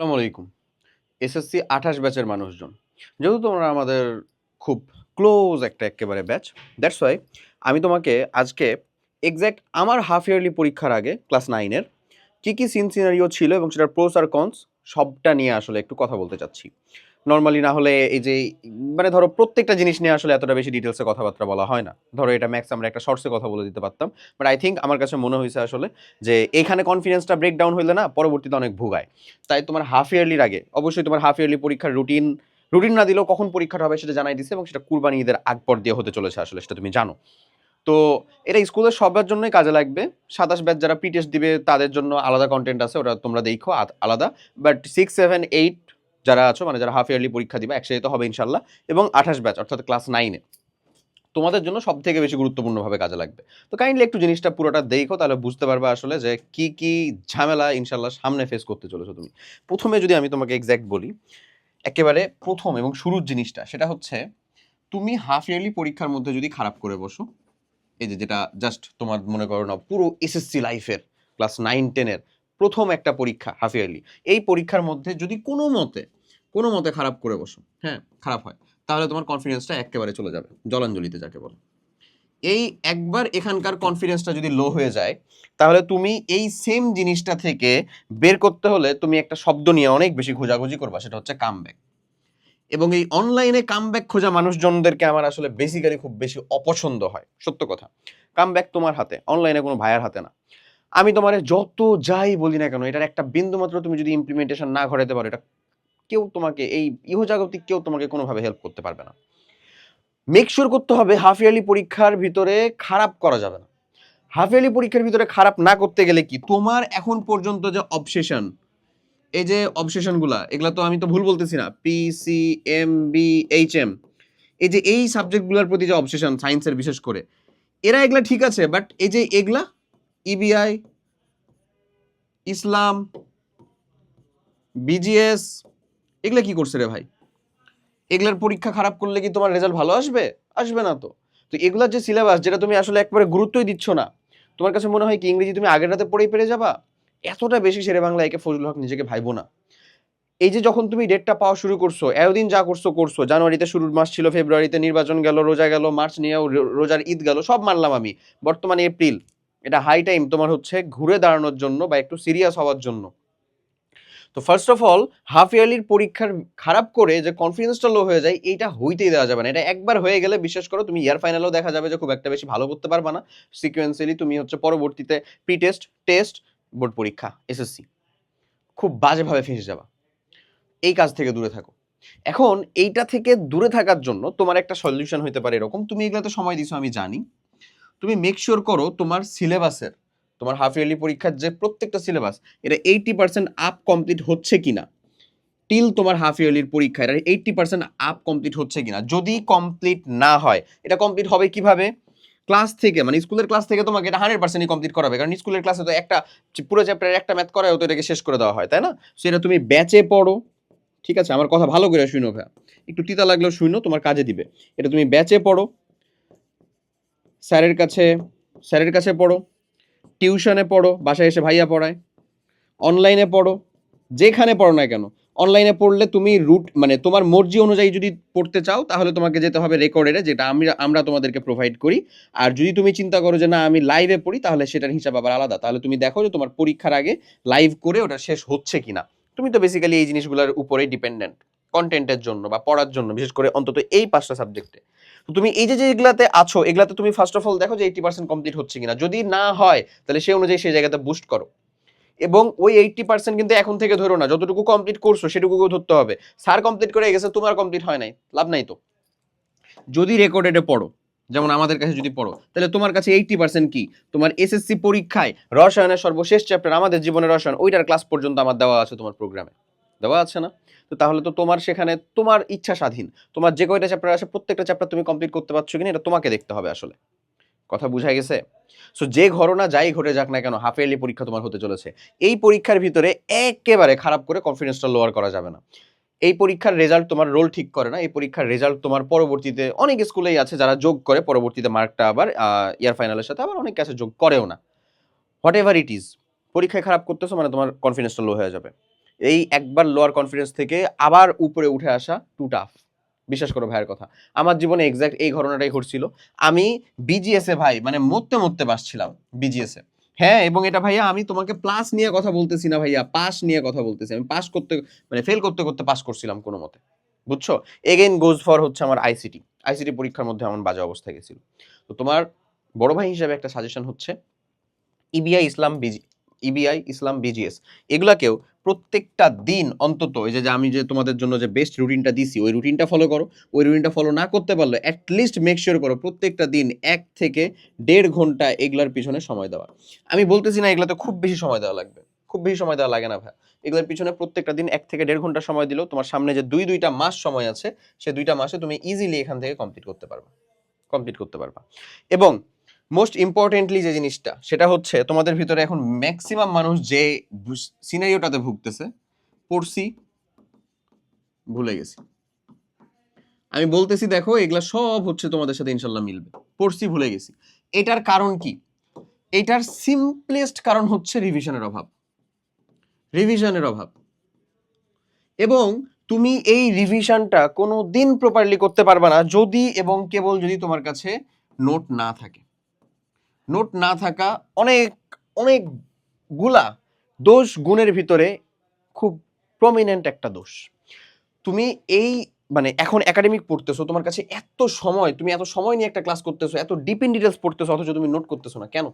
আসসালামু আলাইকুম। এসএসসি ২৮ ব্যাচের মানুষজন। যেহেতু তোমরা আমাদের খুব ক্লোজ একটা এক্কেবারে ব্যাচ, দ্যাটস ওয়াই আমি তোমাকে আজকে এক্সাক্ট আমার হাফ ইয়ারলি পরীক্ষার আগে ক্লাস 9 এর কি সিন সিনারিও ছিল এবং সেটার প্রোস আর কনস সবটা নিয়ে আসলে একটু কথা বলতে চাচ্ছি। নরমালি না হলে এই যে মানে ধরো প্রত্যেকটা জিনিস নিয়ে আসলে এতটা বেশি ডিটেইলসে কথাবার্তা বলা হয় না। ধরো এটা ম্যাক্স আমরা একটা শর্টসে কথা বলে দিতে পারতাম। বাট আই থিংক আমার কাছে মনে হইছে আসলে যে এখানে কনফিডেন্সটা ব্রেক ডাউন হইলে না পরবর্তীতে অনেক ভোগায়। তাই তোমার হাফ ইয়ারলির আগে অবশ্যই তোমার হাফ ইয়ারলি পরীক্ষার রুটিন না দিলেও কখন পরীক্ষাটা হবে সেটা জানাই দিছে এবং সেটা কুরবানি ঈদের আগ পর দিয়ে হতে চলেছে আসলে সেটা তুমি জানো। তো এটা স্কুলের সবার জন্যই কাজে লাগবে। ২৭ ব্যাচ যারা প্রি-টেস্ট দিবে তাদের জন্য আলাদা কনটেন্ট আছে, ওটা তোমরা দেখো আলাদা। বাট 6, 7, 8 যারা আছো মানে যারা হাফ ইয়ারলি পরীক্ষা দিবা একসাথে তো হবে ইনশাআল্লাহ, এবং ২৮ ব্যাচ অর্থাৎ ক্লাস 9 এ তোমাদের জন্য সবথেকে বেশি গুরুত্বপূর্ণভাবে কাজে লাগবে। তো কাইন্ডলি একটু জিনিসটা পুরোটা দেখো, তাহলে বুঝতে পারবে আসলে যে কি ঝামেলা ইনশাআল্লাহ সামনে ফেস করতে চলেছো তুমি। ১ম এ যদি আমি তোমাকে এক্সাক্ট বলি, একেবারে ১ম এবং শুরুর জিনিসটা সেটা হচ্ছে তুমি হাফ ইয়ারলি পরীক্ষার মধ্যে যদি খারাপ করে বসো, এই যে যেটা জাস্ট তোমার মনে করো না পুরো এসএসসি লাইফের ক্লাস 9-10 এর প্রথম একটা পরীক্ষা হাফ ইয়ারলি, এই পরীক্ষার মধ্যে যদি কোনো মতে খারাপ করে বসো, হ্যাঁ খারাপ হয়, তাহলে তোমার কনফিডেন্সটা একেবারে চলে যাবে জলাঞ্জলিতে যাকে বলে। এই একবার এখানকার কনফিডেন্সটা যদি লো হয়ে যায়, তাহলে তুমি এই সেম জিনিসটা থেকে বের করতে হলে তুমি একটা শব্দ নিয়ে অনেক বেশি খোঁজাখুঁজি করবা, সেটা হচ্ছে কামব্যাক। এবং এই অনলাইনে কামব্যাক খোঁজা মানুষজনদেরকে আমার আসলে বেসিক্যালি খুব বেশি অপছন্দ হয়, সত্য কথা। কামব্যাক তোমার হাতে, অনলাইনে কোনো ভাইয়ার হাতে না। আমি তোমারে যত যাই বলি না কেন, এটার একটা বিন্দু মাত্র তুমি যদি ইমপ্লিমেন্টেশন না ঘটাতে পারো, এটা কেউ তোমাকে এই ইহজাগতিক কেউ তোমাকে কোনোভাবে হেল্প করতে পারবে না। মেক শিওর করতে হবে হাফ ইয়ারলি পরীক্ষার ভিতরে খারাপ করা যাবে না। হাফ ইয়ারলি পরীক্ষার ভিতরে খারাপ না করতে গেলে কি তোমার এখন পর্যন্ত যে অবসেশন, এই যে অবসেশনগুলা, এগুলা তো আমি তো ভুল বলতেছি না, PCMB HM, এই যে এই সাবজেক্টগুলোর প্রতি যে অবসেশন সায়েন্সের বিশেষ করে, এরা এগুলা ঠিক আছে, বাট এই যে এগুলা EBI, ইসলাম, BGS, এগুলা কি করছে রে ভাই? এগুলার পরীক্ষা খারাপ করলে কি তোমার রেজাল্ট ভালো আসবে? আসবে না তো। তো এগুলার যে সিলেবাস, যেটা তুমি আসলে একবারে গুরুত্বই দিচ্ছ না, তোমার কাছে মনে হয় কি ইংরেজি তুমি আগের রাতে পড়েই পেরে যাবা? এতটা বেশি শেরে বাংলা একে ফজলুল হক নিজেকে ভাইবো না। এই যে যখন তুমি ডেটটা পাওয়া শুরু করছো, এতদিন যা করছো, জানুয়ারিতে শুরুর মাস ছিল, ফেব্রুয়ারিতে নির্বাচন গেল, রোজা গেল, মার্চ নিয়েও রোজার ঈদ গেল, সব মানলাম আমি। বর্তমানে এপ্রিল, এটা হাই টাইম তোমার হচ্ছে ঘুরে দাঁড়ানোর জন্য বা একটু সিরিয়াস হওয়ার জন্য। তো ফার্স্ট অফ অল হাফ ইয়ারলির পরীক্ষার খারাপ করে যে কনফিডেন্সটা লো হয়ে যায়, এইটা হইতেই দেওয়া যাবে না। এটা একবার হয়ে গেলে বিশ্বাস করো তুমি ইয়ার ফাইনালেও দেখা যাবে যে খুব একটা বেশি ভালো করতে পারবা না। সিকোয়েন্সিয়ালি তুমি হচ্ছে পরবর্তীতে প্রি টেস্ট, টেস্ট, বোর্ড পরীক্ষা, এসএসসি খুব বাজেভাবে ফেঁসে যাবা। এই কাজ থেকে দূরে থাকো। এখন এইটা থেকে দূরে থাকার জন্য তোমার একটা সলিউশন হইতে পারে এরকম, তুমি এগুলাতে সময় দিছো আমি জানি, তুমি মেক শিওর করো তোমার সিলেবাসের, তোমার হাফ ইয়ারলি পরীক্ষার যে প্রত্যেকটা সিলেবাস, এটা 80% আপ কমপ্লিট হচ্ছে কিনা টিল তোমার হাফ ইয়ারলির পরীক্ষা, এটা 80% আপ কমপ্লিট হচ্ছে কিনা। যদি কমপ্লিট না হয়, এটা কমপ্লিট হবে কিভাবে? ক্লাস থেকে, মানে স্কুলের ক্লাস থেকে তোমাকে এটা 100%ই কমপ্লিট করাবে, কারণ স্কুলের ক্লাসে তো একটা পুরো চ্যাপ্টারের একটা ম্যাথ করায় তো এটাকে শেষ করে দেওয়া হয়, তাই না? সেটা তুমি ব্যাচে পড়ো, ঠিক আছে? আমার কথা ভালো করে শুনো ভাইয়া, একটু তিতা লাগলেও শুনো, তোমার কাজে দিবে। এটা তুমি ব্যাচে পড়ো, স্যারের কাছে স্যারের কাছে পড়ো, টিউশনে পড়ো, বাসায় এসে ভাইয়া পড়ায়, অনলাইনে পড়ো, যেখানে পড়ো না কেন। অনলাইনে পড়লে তুমি রুট মানে তোমার মর্জি অনুযায়ী যদি পড়তে চাও, তাহলে তোমাকে যেতে হবে রেকর্ডেডে, যেটা আমরা তোমাদেরকে প্রোভাইড করি। আর যদি তুমি চিন্তা করো যে না আমি লাইভে পড়ি, তাহলে সেটার হিসাব আবার আলাদা। তাহলে তুমি দেখো যে তোমার পরীক্ষার আগে লাইভ করে ওটা শেষ হচ্ছে কিনা। তুমি তো বেসিক্যালি এই জিনিসগুলোর উপরেই ডিপেন্ডেন্ট কন্টেন্টের জন্য বা পড়ার জন্য, বিশেষ করে অন্তত এই 5টা সাবজেক্টে। তো তুমি এই যে এগুলাতে আছো, এগুলাতে তুমি ফার্স্ট অফ অল দেখো যে 80% কমপ্লিট হচ্ছে কিনা। যদি না হয়, তাহলে সেই অনুযায়ী সেই জায়গাতে বুস্ট করো। এবং ওই 80% কিন্তু এখন থেকে ধরো না, যতটুকু কমপ্লিট করছো সেটুকুও ধরতে হবে। স্যার কমপ্লিট করে গেছে, তোমার কমপ্লিট হয় নাই, লাভ নাই তো। যদি রেকর্ডেডে পড়ো, যেমন আমাদের কাছে যদি পড়ো, তাহলে তোমার কাছে 80% কি তোমার এসএসসি পরীক্ষায় রসায়নের সর্বশেষ চ্যাপ্টার, আমাদের জীবনের রসায়ন, ওইটার ক্লাস পর্যন্ত আমার দেওয়া আছে, তোমার প্রোগ্রামে দেওয়া আছে না? তো তাহলে তো তোমার সেখানে তোমার ইচ্ছা স্বাধীন, তোমার যে কয়টা চ্যাপ্টার আছে প্রত্যেকটা চ্যাপ্টার তুমি কমপ্লিট করতে পারছো কিনা এটা তোমাকে দেখতে হবে আসলে। কথা বুঝা গেছে? সো যে ঘটনা যাই ঘটে যাক না কেন, হাফ ইয়ারলি পরীক্ষা তোমার হতে চলেছে। এই পরীক্ষার ভিতরে একেবারে খারাপ করে কনফিডেন্সটা লোয়ার করা যাবে না। এই পরীক্ষার রেজাল্ট তোমার রোল ঠিক করে না। এই পরীক্ষার রেজাল্ট তোমার পরবর্তীতে, অনেক স্কুলেই আছে যারা যোগ করে পরবর্তীতে মার্কটা আবার ইয়ার ফাইনালের সাথে, আবার অনেকে আছে যোগ করেও না। হোয়াট এভার ইট ইজ, পরীক্ষায় খারাপ করতেছো মানে তোমার কনফিডেন্সটা লো হয়ে যাবে। এই একবার লোয়ার কনফিডেন্স থেকে আবার উপরে উঠে আসা টু টাফ। বিশ্বাস করো ভাইয়ের কথা, আমার জীবনে এক্স্যাক্ট এই ঘটনাটাই ঘটছিল। আমি বিজিএস এ ভাই মানে মরতে মরতে বাসছিলাম বিজিএস এ। হ্যাঁ, এবং এটা ভাইয়া আমি তোমাকে প্লাস নিয়ে কথা বলতেছি না ভাইয়া, পাস নিয়ে কথা বলতেছি। আমি পাস করতে মানে ফেল করতে করতে পাস করছিলাম কোনো মতে, বুঝছো? এগেইন গোজ ফর হচ্ছে আমার আইসিটি পরীক্ষার মধ্যে আমার বাজে অবস্থা গেছিল। তো তোমার বড় ভাই হিসেবে একটা সাজেশন হচ্ছে ইবিআই ইসলাম বিজি ইবিআই ইসলাম বিজিএস এগুলাকেও প্রত্যেকটা দিন অন্তত এই যে আমি যে তোমাদের জন্য যে বেস্ট রুটিনটা দিছি ওই রুটিনটা ফলো করো। ওই রুটিনটা ফলো না করতে পারলে অ্যাটলিস্ট মেক শিওর করো প্রত্যেকটা দিন 1 থেকে 1.5 ঘন্টা এগুলার পিছনে সময় দেওয়া। আমি বলতেছি না এগুলাতে খুব বেশি সময় দেওয়া লাগবে, খুব বেশি সময় দেওয়া লাগে না ভাই। এগুলোর পিছনে প্রত্যেকটা দিন 1 থেকে 1.5 ঘন্টা সময় দিলেও তোমার সামনে যে দুইটা মাস সময় আছে সে 2টা মাসে তুমি ইজিলি এখান থেকে কমপ্লিট করতে পারবা। এবং মোস্ট ইম্পর্টেন্টলি যে জিনিসটা সেটা হচ্ছে তোমাদের ভিতরে এখন ম্যাক্সিমাম মানুষ যে সিনারিওটাতে ভুগতেছে, পড়ছি ভুলে গেছি। আমি বলতেছি দেখো এগুলা সব হচ্ছে তোমাদের সাথে ইনশাল্লাহ মিলবে। পড়ছি ভুলে গেছি, এটার কারণ কি? এটার সিম্পলেস্ট কারণ হচ্ছে রিভিশনের অভাব। এবং তুমি এই রিভিশনটা কোনো দিন প্রপারলি করতে পারবে না যদি এবং কেবল যদি তোমার কাছে নোট না থাকে। নোট না থাকা অনেক অনেক গুলা দোষ গুণের ভিতরে খুব প্রমিনেন্ট একটা দোষ। তুমি এই মানে এখন একাডেমিক পড়তেছো, তোমার কাছে তুমি এত সময় নিয়ে একটা ক্লাস করতেছো, এত ডিপ ইন ডিটেলস পড়তেছো, অথচ তুমি নোট করতেছো না। কেন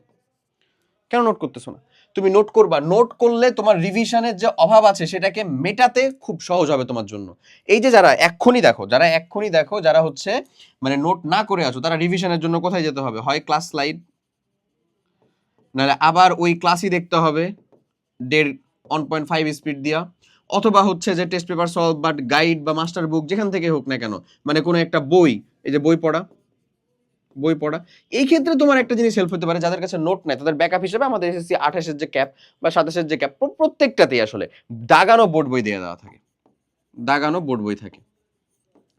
নোট করতেছো না? তুমি নোট করবা, নোট করলে তোমার রিভিশনের যে অভাব আছে সেটাকে মেটাতে খুব সহজ হবে তোমার জন্য। এই যে যারা এক্ষুনি দেখো যারা হচ্ছে মানে নোট না করে আছো, তারা রিভিশনের জন্য কোথায় যেতে হবে? হয় ক্লাস স্লাইড, নাহলে আবার ওই ক্লাসই দেখতে হবে 1.5 স্পিড দিয়া, অথবা হচ্ছে যে টেস্ট পেপার সলভ বা গাইড বা মাস্টার বুক যেখান থেকে হোক না কেন, মানে কোনো একটা বই, এই যে বই পড়া। এই ক্ষেত্রে তোমার একটা জিনিস হেল্প হতে পারে, যাদের কাছে নোট নাই তাদের ব্যাকআপ হিসেবে আমাদের এসএসসি 28-এর যে ক্যাপ বা 27-এর যে ক্যাপ, প্রত্যেকটাতেই আসলে দাগানো বোর্ড বই দিয়ে দেওয়া থাকে, দাগানো বোর্ড বই থাকে।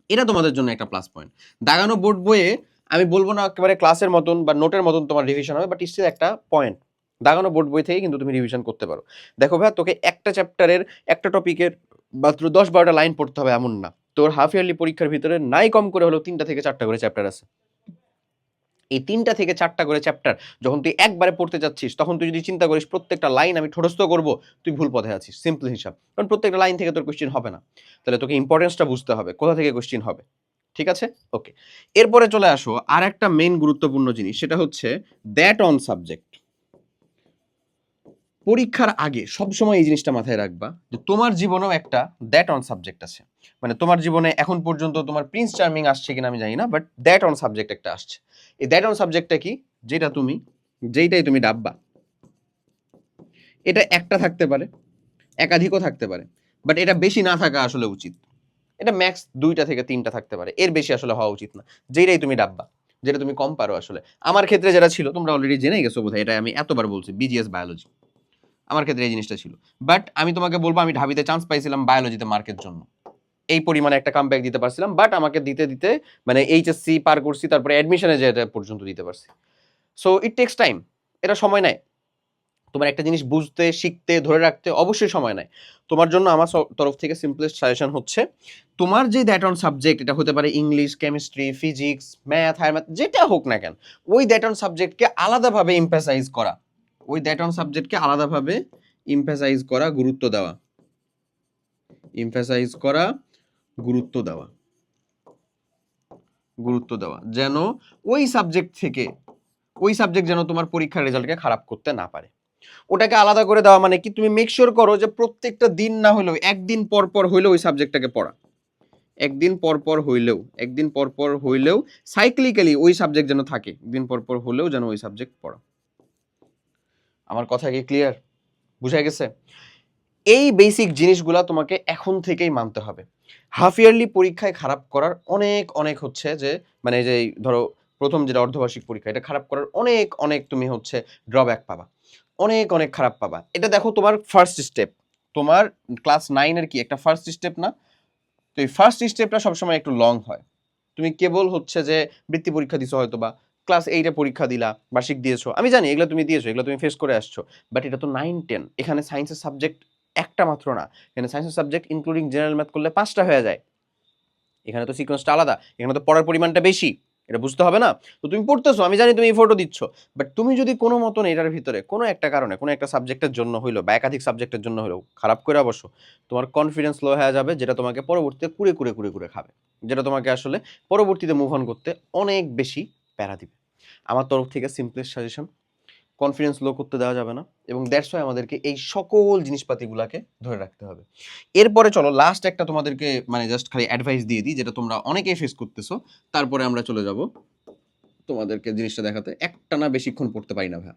এটা তোমাদের জন্য একটা প্লাস পয়েন্ট। দাগানো বোর্ড বইয়ে আমি বলবো না একেবারে ক্লাসের মতন বা নোটের মতন তোমার রিভিশন হবে, বাট স্টিল একটা পয়েন্ট। দাগানো বোর্ড বই থেকে কিন্তু তুমি রিভিশন করতে পারো। দেখো ভাই, তোকে একটা চ্যাপ্টারের একটা টপিকের মাত্র 10-12টা লাইন পড়তে হবে এমন না। তোর হাফ ইয়ারলি পরীক্ষার ভিতরে নাই কম করে হলো 3টা থেকে 4টা করে চ্যাপ্টার আছে। এই 3টা থেকে 4টা করে চ্যাপ্টার যখন তুই একবারে পড়তে যাচ্ছিস, তখন তুই যদি চিন্তা করিস প্রত্যেকটা লাইন আমি ঠোঁটস্থ করবো, তুই ভুল পথে আছিস। সিম্পল হিসাব, কারণ প্রত্যেকটা লাইন থেকে তোর কোশ্চেন হবে না। তাহলে তোকে ইম্পর্টেন্সটা বুঝতে হবে, কোথা থেকে কোশ্চেন হবে। ঠিক আছে, ওকে। এরপরে চলে আসো আর একটা মেইন গুরুত্বপূর্ণ জিনিস, সেটা হচ্ছে দ্যাট অন সাবজেক্ট। পরীক্ষার আগে সবসময় এই জিনিসটা মাথায় রাখবা যে তোমার জীবনেও একটা দ্যাট অন সাবজেক্ট আছে। মানে তোমার জীবনে এখন পর্যন্ত তোমার প্রিন্স চার্মিং আসছে কিনা আমি জানি না, বাট দ্যাট অন সাবজেক্ট একটা আসছে। এই দ্যাট অন সাবজেক্টটা কি? যেইটাই তুমি ডাববা। এটা একটা থাকতে পারে, একাধিকও থাকতে পারে, বাট এটা বেশি না থাকা আসলে উচিত। এটা ম্যাক্স 2টা থেকে 3টা থাকতে পারে, এর বেশি আসলে হওয়া উচিত না। যেটাই তুমি ডাববা, যেটা তুমি কম পারো। আসলে আমার ক্ষেত্রে যেটা ছিল তোমরা অলরেডি জেনে গেছো বোধহয়, এটা আমি এতবার বলছি, বিজিএস বায়োলজি। আমার ক্ষেত্রে এই জিনিসটা ছিল। বাট আমি তোমাকে বলবো আমি ঢাবিতে চান্স পাইছিলাম বায়োলজিতে মার্কের জন্য, এই পরিমাণে একটা কামব্যাক দিতে পারছিলাম। বাট আমাকে দিতে দিতে মানে এইচএসসি পার করছি, তারপরে অ্যাডমিশনে যেটা পর্যন্ত দিতে পারছি। সো ইট টেক্স টাইম, এটা সময় নেয়। তোমার একটা জিনিস বুঝতে, শিখতে, ধরে রাখতে অবশ্যই সময় নেয়। তোমার জন্য আমার তরফ থেকে সিম্পলেস্ট সাজেশন হচ্ছে তোমার যে দ্যাট অন সাবজেক্ট, এটা হতে পারে English, chemistry, physics, math, higher math, যেটা হোক না কেন, ওই দ্যাট অন সাবজেক্টকে আলাদাভাবে এমফাসাইজ করা, গুরুত্ব দেওয়া, যেন ওই সাবজেক্ট যেন তোমার পরীক্ষার রেজাল্টকে খারাপ করতে না পারে। ওটাকে আলাদা করে দেওয়া মানে কি? তুমি মেক শিওর করো যে প্রত্যেকটা দিন না হলেও একদিন পর পর হইলেও ওই সাবজেক্টটাকে পড়া। একদিন পর পর হইলেও সাইক্লিক্যালি ওই সাবজেক্ট যেন থাকে, একদিন পর পর হলেও যেন ওই সাবজেক্ট পড়া। আমার কথা কি ক্লিয়ার? বুঝা গেছে? এই বেসিক জিনিসগুলা তোমাকে এখন থেকেই মানতে হবে। হাফ ইয়ারলি পরীক্ষায় খারাপ করার অনেক হচ্ছে যে মানে যে ধরো প্রথম যেটা অর্ধবার্ষিক পরীক্ষা, এটা খারাপ করার অনেক তুমি হচ্ছে ড্রব্যাক পাবা, অনেক খারাপ পাবা। এটা দেখো তোমার ফার্স্ট স্টেপ, তোমার ক্লাস 9-এর কি একটা ফার্স্ট স্টেপ না? তো এই ফার্স্ট স্টেপটা সবসময় একটু লং হয়। তুমি কেবল হচ্ছে যে বৃত্তি পরীক্ষা দিছো, হয়তো বা ক্লাস 8-এ পরীক্ষা দিলা, বার্ষিক দিয়েছো, আমি জানি এগুলো তুমি দিয়েছো, এগুলো তুমি ফেস করে আসছো। বাট এটা তো 9-10, এখানে সায়েন্সের সাবজেক্ট একটা মাত্র না, এখানে সায়েন্সের সাবজেক্ট ইনক্লুডিং জেনারেল ম্যাথ করলে 5টা হয়ে যায়। এখানে তো সিকোয়েন্সটা আলাদা, এখানে তো পড়ার পরিমাণটা বেশি, এটা বুঝতে হবে না? তো তুমি পড়তেছো, আমি জানি তুমি এই ফটো দিচ্ছ, বাট তুমি যদি কোনো মতন এটার ভিতরে কোনো একটা কারণে কোনো একটা সাবজেক্টের জন্য হইলো বা একাধিক সাবজেক্টের জন্য হইলো খারাপ করে অবশ্য, তোমার কনফিডেন্স লো হয়ে যাবে, যেটা তোমাকে পরবর্তীতে কুড়ে কুড়ে কুড়ে কুড়ে খাবে, যেটা তোমাকে আসলে পরবর্তীতে মুভ অন করতে অনেক বেশি প্যারা দিবে। আমার তরফ থেকে সিম্পলেস্ট সাজেশন, কনফিডেন্স লো করতে দেওয়া যাবে না, এবং দ্যাটস ওয়াই আমাদেরকে এই সকল জিনিসপাতিগুলোকে ধরে রাখতে হবে। এরপরে চলো লাস্ট একটা তোমাদেরকে মানে জাস্ট খালি অ্যাডভাইস দিয়ে দিই, যেটা তোমরা অনেকেই ফেস করতেছো, তারপরে আমরা চলে যাব তোমাদেরকে জিনিসটা দেখাতে। একটানা বেশিক্ষণ পড়তে পারি না ভাই,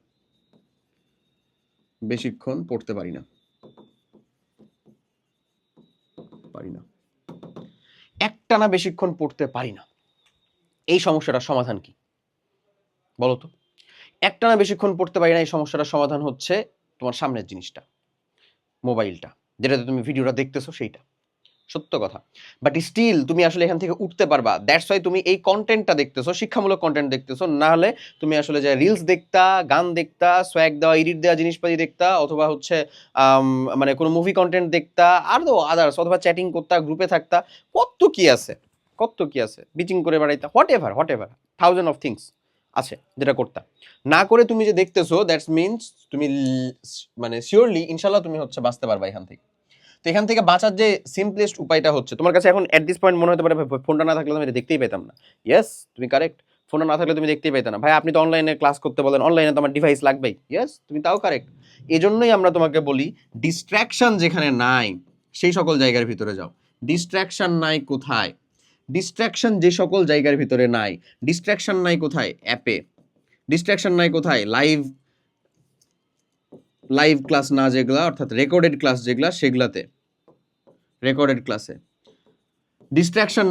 বেশিক্ষণ পড়তে পারি না, একটানা বেশিক্ষণ পড়তে পারি না। এই সমস্যাটার সমাধান কি বলো তো? একটানা বেশিক্ষণ পড়তে পারি না, এই সমস্যাটার সমাধান হচ্ছে তোমার সামনের জিনিসটা, মোবাইলটা, যেটাতে তুমি ভিডিওটা দেখতেছো সেইটা, সত্য কথা। বাট স্টিল তুমি আসলে এখান থেকে উঠতে পারবা, দ্যাটস ওয়াই তুমি এই কন্টেন্টটা দেখতেছো, শিক্ষামূলক কন্টেন্ট দেখতেছো, না হলে তুমি আসলে যে রিলস দেখতা, গান দেখতা, সোয়াগ দেওয়া, এডিট দেওয়া জিনিসপাতি দেখতা, অথবা হচ্ছে মানে কোনো মুভি কন্টেন্ট দেখতা, আর তো আদার্স, অথবা চ্যাটিং করতা, গ্রুপে থাকতা, কত কি আছে, কত কি আছে, বিচিং করে বেড়াইতা, হোয়াট এভার 1000 অফ থিংস আছে যেটা করতা। না করে তুমি যে দেখতেছো, দ্যাটস মিনস তুমি মানে শিওরলি ইনশাল্লাহ তুমি হচ্ছে বাঁচতে পারবা এখান থেকে। তো এখান থেকে বাঁচার যে সিম্পলেস্ট উপায়টা হচ্ছে, তোমার কাছে এখন অ্যাট দিস পয়েন্ট মনে হতে পারে ফোনটা না থাকলে আমি এটা দেখতেই পেতাম না। ইয়েস, তুমি কারেক্ট, ফোনটা না থাকলে তুমি দেখতেই পেতাম না। ভাই আপনি তো অনলাইনে ক্লাস করতে বলেন, অনলাইনে তো আমার ডিভাইস লাগবেই। ইয়েস, তুমি তাও কারেক্ট। এজন্যই আমরা তোমাকে বলি ডিস্ট্রাকশন যেখানে নাই সেই সকল জায়গার ভিতরে যাও। ডিস্ট্রাকশন নাই কোথায়? ডিস্ট্রাকশন যে সকল জায়গার ভিতরে নাই, ডিস্ট্রাকশন নাই কোথায়? অ্যাপে। ডিস্ট্রাকশন নাই কোথায়? লাইভ ক্লাস না যেগুলা, অর্থাৎ রেকর্ডেড ক্লাস যেগুলা, সেগুলাতে, রেকর্ডেড ক্লাসে। ডিস্ট্রাকশন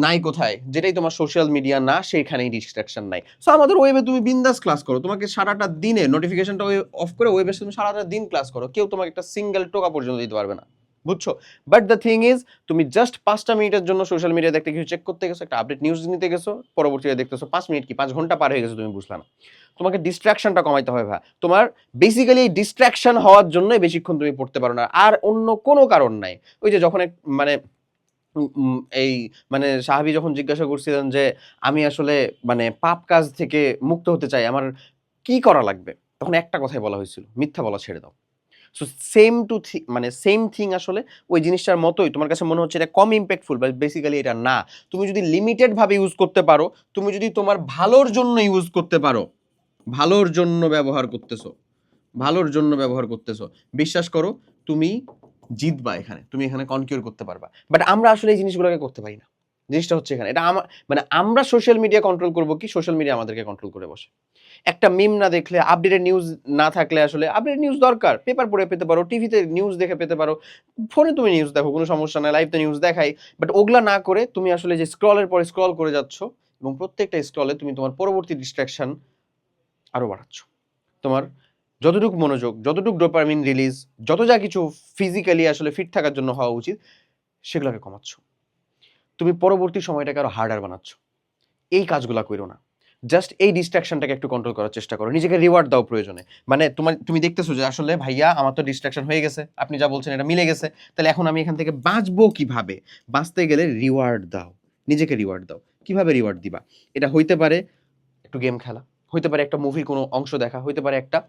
নাই কোথায়? যেটাই তোমার সোশ্যাল মিডিয়া না, সেইখানেই ডিস্ট্রাকশন নাই। সো আমাদের ওয়েবে তুমি বিন্দাস ক্লাস করো, তোমাকে সারাটা দিনে নোটিফিকেশনটা অফ করে ওয়েবে তুমি সারাটা দিন ক্লাস করো, কেউ তোমাকে একটা সিঙ্গেল টোকা পর্যন্ত দিতে পারবে না, বুঝছো? বাট দ্য থিং ইজ, তুমি জাস্ট 5টা মিনিটের জন্য সোশ্যাল মিডিয়াতে একটা কিছু চেক করতে গেছো, একটা আপডেট নিউজ নিতে গেছো, পরবর্তীতে দেখতেছো 5 মিনিট কি 5 ঘন্টা পার হয়ে গেছে, তুমি বুঝলা না। তোমাকে ডিস্ট্রাকশনটা কমাইতে হবে ভাই। তোমার বেসিক্যালি ডিস্ট্রাকশন হওয়ার জন্যই বেশিক্ষণ তুমি পড়তে পারো না, আর অন্য কোনো কারণ নাই। ওই যে যখন মানে এই মানে সাহাবী যখন জিজ্ঞাসা করছিলেন যে আমি আসলে মানে পাপ কাজ থেকে মুক্ত হতে চাই, আমার কি করা লাগবে? তখন একটা কথাই বলা হয়েছিল, মিথ্যা বলা ছেড়ে দাও। সো সেম টু মানে সেম থিং আসলে ওই জিনিসটার মতোই, তোমার কাছে মনে হচ্ছে এটা কম ইম্প্যাক্টফুল, বাট বেসিক্যালি এটা না। তুমি যদি লিমিটেড ভাবে ইউজ করতে পারো, তুমি যদি তোমার ভালোর জন্য ইউজ করতে পারো, ভালোর জন্য ব্যবহার করতেছো, ভালোর জন্য ব্যবহার করতেছো, বিশ্বাস করো তুমি জিতবা, এখানে তুমি এখানে কনকিউর করতে পারবা। বাট আমরা আসলে এই জিনিসগুলোকে করতে পারি না। জিনিসটা হচ্ছে এখানে, এটা মানে আমরা সোশ্যাল মিডিয়া কন্ট্রোল করবো কি সোশ্যাল মিডিয়া আমাদেরকে কন্ট্রোল করে বসে। একটা মিম না দেখলে, আপডেটেড নিউজ না থাকলে, আসলে আপডেটেড নিউজ দরকার, পেপার পড়ে পেতে পারো, টিভিতে নিউজ দেখে পেতে পারো, ফোনে তুমি নিউজ দেখো, কোনো সমস্যা নাই, লাইভতে নিউজ দেখাই। বাট ওগুলা না করে তুমি আসলে যে স্ক্রলের পরে স্ক্রল করে যাচ্ছ, এবং প্রত্যেকটা স্ক্রলে তুমি তোমার পরবর্তী ডিস্ট্রাকশন আরো বাড়াচ্ছ। তোমার যতটুকু মনোযোগ, যতটুকু ডোপামিন রিলিজ, যত যা কিছু ফিজিক্যালি আসলে ফিট থাকার জন্য হওয়া উচিত, সেগুলোকে কমাচ্ছ। তুমি পরবর্তী সময়টাকে আরো হার্ডার বানাচ্ছ। এই কাজগুলো করো না, জাস্ট এই ডিস্ট্রাকশনটাকে একটু কন্ট্রোল করার চেষ্টা করো, নিজেকে রিওয়ার্ড দাও প্রয়োজনে। মানে তুমি দেখতেছো যে আসলে ভাইয়া আমার তো ডিস্ট্রাকশন হয়ে গেছে, আপনি যা বলছেন এটা মিলে গেছে, তাহলে এখন আমি এখান থেকে বাঁচবো কিভাবে? বাঁচতে গেলে রিওয়ার্ড দাও, নিজেকে রিওয়ার্ড দাও। কিভাবে রিওয়ার্ড দিবা? এটা হইতে পারে একটু গেম খেলা, হইতে পারে একটা মুভির কোনো অংশ দেখা, হইতে পারে একটা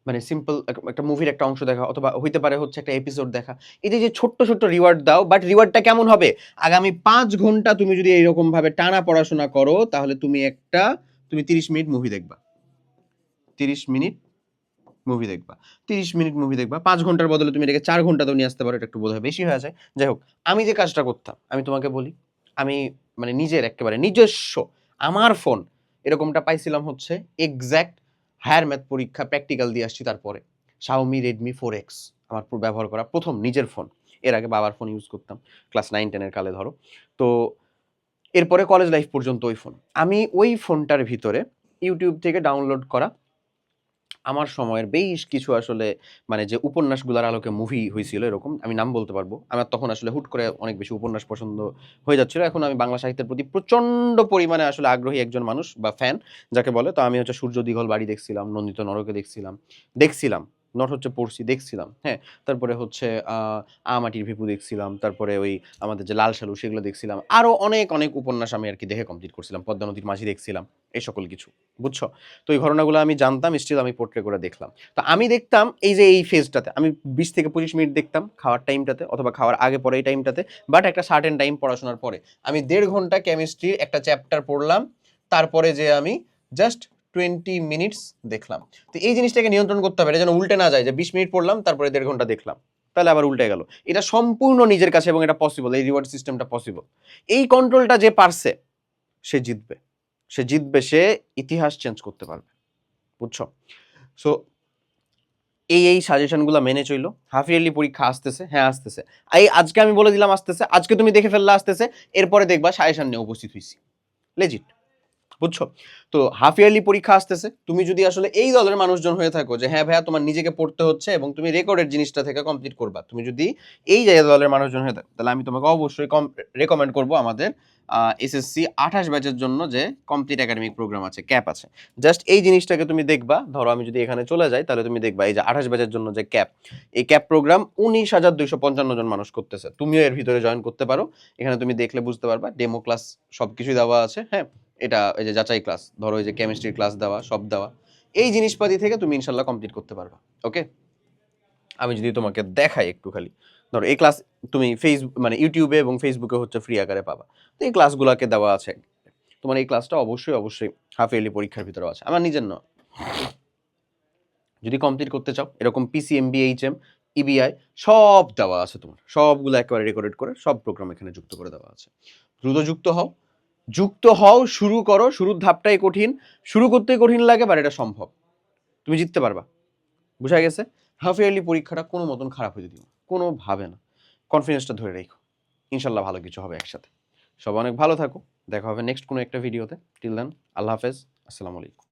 মানে সিম্পল একটা মুভির একটা অংশ দেখা, অথবা হইতে পারে হচ্ছে একটা এপিসোড দেখা। এই যে ছোট্ট ছোট্ট রিওয়ার্ড দাও, বাট রিওয়ার্ডটা কেমন হবে? আগামী 5 ঘন্টা তুমি যদি এইরকম ভাবে টানা পড়াশোনা করো, তাহলে তুমি 30 মিনিট মুভি দেখবা, 30 মিনিট মুভি দেখবা, 30 মিনিট মুভি দেখবা। 5 ঘন্টার বদলে তুমি এটাকে 4 ঘন্টাতেও নিয়ে আসতে পারো, এটা একটু বোধহয় বেশি হয়ে যায়। যাই হোক, আমি যে কাজটা করতাম, আমি তোমাকে বলি, আমি মানে নিজের একেবারে নিজস্ব আমার ফোন এরকমটা পাইছিলাম হচ্ছে এক্স্যাক্ট হায়ার ম্যাথ পরীক্ষা প্র্যাকটিক্যাল দিয়ে আসছি, তারপরে Xiaomi Redmi 4X আমার ব্যবহার করা প্রথম নিজের ফোন। এর আগে বাবার ফোন ইউজ করতাম ক্লাস 9-10 এর কালে ধরো। তো এরপরে কলেজ লাইফ পর্যন্ত ওই ফোন। আমি ওই ফোনটার ভিতরে ইউটিউব থেকে ডাউনলোড করা আমার সময়ের বেশ কিছু আসলে মানে যে উপন্যাসগুলোর আলোকে মুভি হয়েছিল, এরকম আমি নাম বলতে পারবো। আমার তখন আসলে হুট করে অনেক বেশি উপন্যাস পছন্দ হয়ে যাচ্ছিল। এখন আমি বাংলা সাহিত্যের প্রতি প্রচন্ড পরিমাণে আসলে আগ্রহী একজন মানুষ বা ফ্যান যাকে বলে। তো আমি হচ্ছে সূর্য দীঘল বাড়ি দেখছিলাম, নন্দিত নরকে দেখছিলাম, নট হচ্ছে পড়ছি, দেখছিলাম, হ্যাঁ। তারপরে হচ্ছে আমাটির ভিপু দেখছিলাম, তারপরে ওই আমাদের যে লাল সালু সেগুলো দেখছিলাম, আরও অনেক অনেক উপন্যাস আমি আর কি দেখে কমপ্লিট করছিলাম, পদ্মা নদীর মাঝি দেখছিলাম, এই সকল কিছু, বুঝছো? তো এই ঘটনাগুলো আমি জানতাম, স্টিল আমি পোর্ট্রে করে দেখলাম। তো আমি দেখতাম এই যে এই ফেজটাতে আমি 20 থেকে 25 মিনিট দেখতাম খাওয়ার টাইমটাতে, অথবা খাওয়ার আগে পরে এই টাইমটাতে, বাট একটা সার্টেন টাইম পড়াশোনার পরে আমি 1.5 ঘন্টা কেমিস্ট্রির একটা চ্যাপ্টার পড়লাম, তারপরে যে আমি জাস্ট 20 মিনিটস দেখলাম। তো এই জিনিসটাকে নিয়ন্ত্রণ করতে হবে, এটা যেন উল্টে না যায় যে 20 মিনিট পড়লাম তারপরে 1.5 ঘন্টা দেখলাম, তাহলে আবার উল্টে গেল। এটা সম্পূর্ণ নিজের কাছে, এবং এটা পসিবল, এই রিওয়ার্ড সিস্টেমটা পসিবল। এই কন্ট্রোলটা যে পারছে সে জিতবে, সে জিতবে, সে ইতিহাস চেঞ্জ করতে পারবে, বুঝছো? সো এই সাজেশনগুলো মেনে চইলো। হাফ ইয়ারলি পরীক্ষা আসতেছে, হ্যাঁ আসতেছে। এই আজকে আমি বলে দিলাম আসতেছে, আজকে তুমি দেখে ফেললে আসতেছে, এরপরে দেখবা সাজেশন নিয়ে উপস্থিত হইছি, লেজিট, বুঝছো? তো হাফ ইয়ারলি পরীক্ষা আসতেছে, তুমি যদি আসলে এই দলের মানুষজন হয়ে থাকো যে হ্যাঁ ভাইয়া তোমার নিজেকে পড়তে হচ্ছে এবং তুমি রেকর্ডের জিনিসটা থেকে কমপ্লিট করবা, তুমি যদি এই যে দলের মানুষজন হয়ে থাকো, তাহলে আমি তোমাকে অবশ্যই রেকমেন্ড করবো আমাদের এসএসসি 28 ব্যাচের জন্য যে কমপ্লিট একাডেমিক প্রোগ্রাম আছে, ক্যাপ আছে। জাস্ট এই জিনিসটাকে তুমি দেখবা, ধরো আমি যদি এখানে চলে যাই তাহলে তুমি দেখবা এই যে 28 ব্যাচের জন্য যে ক্যাপ, এই ক্যাপ প্রোগ্রাম 19,255 জন মানুষ করতেছে, তুমিও এর ভিতরে জয়েন করতে পারো। এখানে তুমি দেখলে বুঝতে পারবা, ডেমো ক্লাস সবকিছুই দেওয়া আছে, হ্যাঁ। এটা এই যে যাচাই ক্লাস, ধরো এই যে কেমিস্ট্রির ক্লাস দেওয়া, সব দেওয়া, এই জিনিসপাতি থেকে তুমি ইনশাল্লাহ কমপ্লিট করতে পারবা। ওকে, আমি যদি তোমাকে দেখাই একটু খালি, ধরো এই ক্লাস তুমি ফেসবুক মানে ইউটিউবে এবং ফেসবুকে হচ্ছে ফ্রি আকারে পাবা। তো এই ক্লাসগুলোকে দেওয়া আছে, তোমার এই ক্লাসটা অবশ্যই অবশ্যই হাফ ইয়ারলি পরীক্ষার ভিতরে আছে, আমার নিজের নয়। যদি কমপ্লিট করতে চাও, এরকম পিসিএমবি, এইচএম, ইবিআই সব দেওয়া আছে, তোমার সবগুলো একেবারে রেকর্ডেড করে সব প্রোগ্রাম এখানে যুক্ত করে দেওয়া আছে। দ্রুত যুক্ত হও, যুক্ত হও, শুরু করো। শুরুর ধাপটাই কঠিন, শুরু করতেই কঠিন লাগে, বাট এটা সম্ভব, তুমি জিততে পারবা। বুঝা গেছে? হাফ ইয়ারলি পরীক্ষাটা কোনো মতন খারাপ হতে দিও না, কোনোভাবে না। কনফিডেন্সটা ধরে রেখো, ইনশাল্লাহ ভালো কিছু হবে একসাথে। সবাই অনেক ভালো থাকো, দেখা হবে নেক্সট কোনো একটা ভিডিওতে। টিল দেন, আল্লাহ হাফেজ, আসসালামু আলাইকুম।